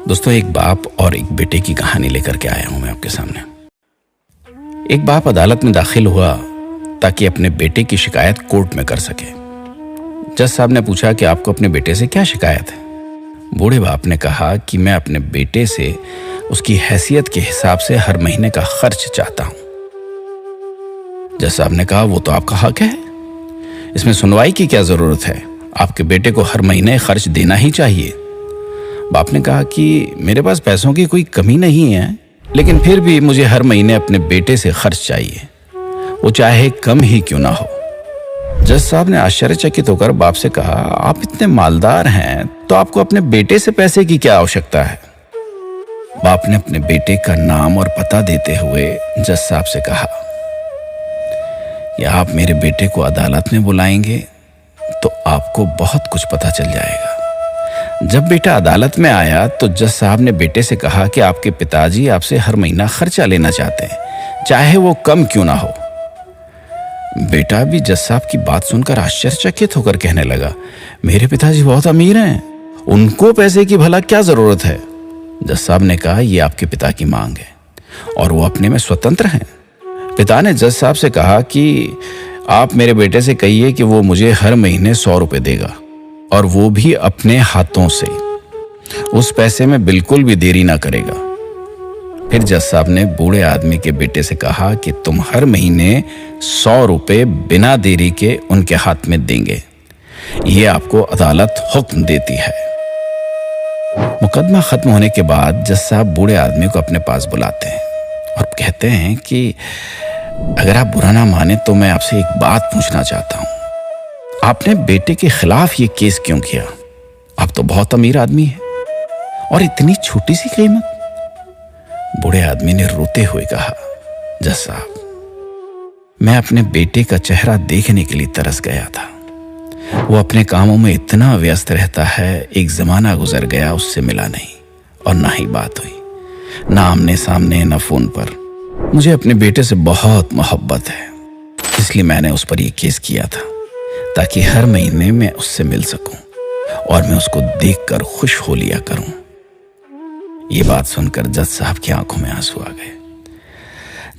दोस्तों, एक बाप और एक बेटे की कहानी लेकर के आया हूं मैं आपके सामने। एक बाप अदालत में दाखिल हुआ ताकि अपने बेटे की शिकायत कोर्ट में कर सके। जज साहब ने पूछा कि आपको अपने बेटे से क्या शिकायत है। बूढ़े बाप ने कहा कि मैं अपने बेटे से उसकी हैसियत के हिसाब से हर महीने का खर्च चाहता हूं। जज साहब ने कहा, वो तो आपका हक है, इसमें सुनवाई की क्या जरूरत है, आपके बेटे को हर महीने खर्च देना ही चाहिए। बाप ने कहा कि मेरे पास पैसों की कोई कमी नहीं है, लेकिन फिर भी मुझे हर महीने अपने बेटे से खर्च चाहिए, वो चाहे कम ही क्यों ना हो। जज साहब ने आश्चर्यचकित होकर बाप से कहा, आप इतने मालदार हैं तो आपको अपने बेटे से पैसे की क्या आवश्यकता है। बाप ने अपने बेटे का नाम और पता देते हुए जज साहब से कहा, या आप मेरे बेटे को अदालत में बुलाएंगे तो आपको बहुत कुछ पता चल जाएगा। जब बेटा अदालत में आया तो जज साहब ने बेटे से कहा कि आपके पिताजी आपसे हर महीना खर्चा लेना चाहते हैं, चाहे वो कम क्यों ना हो। बेटा भी जज साहब की बात सुनकर आश्चर्यचकित होकर कहने लगा, मेरे पिताजी बहुत अमीर हैं, उनको पैसे की भला क्या जरूरत है। जज साहब ने कहा, ये आपके पिता की मांग है और वो अपने में स्वतंत्र हैं। पिता ने जज साहब से कहा कि आप मेरे बेटे से कहिए कि वो मुझे हर महीने 100 रुपए देगा, और वो भी अपने हाथों से, उस पैसे में बिल्कुल भी देरी ना करेगा। फिर जज साहब ने बूढ़े आदमी के बेटे से कहा कि तुम हर महीने 100 रुपए बिना देरी के उनके हाथ में देंगे, ये आपको अदालत हुक्म देती है। मुकदमा खत्म होने के बाद जज साहब बूढ़े आदमी को अपने पास बुलाते हैं और कहते हैं कि अगर आप बुरा ना माने तो मैं आपसे एक बात पूछना चाहता हूं, आपने बेटे के खिलाफ ये केस क्यों किया? आप तो बहुत अमीर आदमी हैं और इतनी छोटी सी कीमत। बूढ़े आदमी ने रोते हुए कहा, जज साहब, मैं अपने बेटे का चेहरा देखने के लिए तरस गया था। वो अपने कामों में इतना व्यस्त रहता है, एक जमाना गुजर गया उससे मिला नहीं और ना ही बात हुई, ना आमने सामने ना फोन पर। मुझे अपने बेटे से बहुत मोहब्बत है, इसलिए मैंने उस पर यह केस किया था ताकि हर महीने मैं उससे मिल सकूं और मैं उसको देखकर खुश हो लिया करूं। ये बात सुनकर जज साहब की आंखों में आंसू आ गए।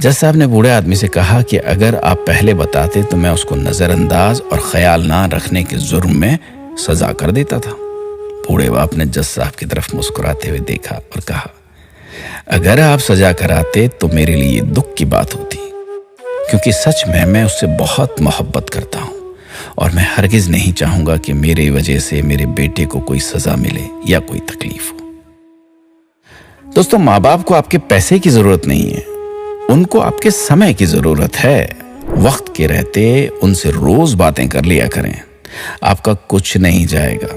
जज साहब ने बूढ़े आदमी से कहा कि अगर आप पहले बताते तो मैं उसको नजरअंदाज और ख्याल ना रखने के जुर्म में सजा कर देता था। बूढ़े बाप ने जज साहब की तरफ मुस्कुराते हुए देखा और कहा, अगर आप सजा कराते तो मेरे लिए दुख की बात होती, क्योंकि सच में मैं उससे बहुत मोहब्बत करता हूं और मैं हरगिज नहीं चाहूंगा कि मेरे वजह से मेरे बेटे को कोई सजा मिले या कोई तकलीफ हो। दोस्तों, माँ बाप को आपके पैसे की जरूरत नहीं है, उनको आपके समय की जरूरत है। वक्त के रहते उनसे रोज बातें कर लिया करें, आपका कुछ नहीं जाएगा,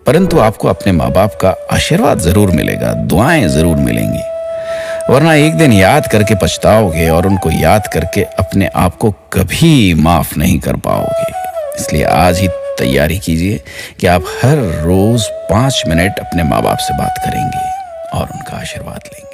परंतु आपको अपने माँ बाप का आशीर्वाद जरूर मिलेगा, दुआएं जरूर मिलेंगी, वरना एक दिन याद करके पछताओगे और उनको याद करके अपने आप को कभी माफ नहीं कर पाओगे। इसलिए आज ही तैयारी कीजिए कि आप हर रोज 5 मिनट अपने माँ बाप से बात करेंगे और उनका आशीर्वाद लेंगे।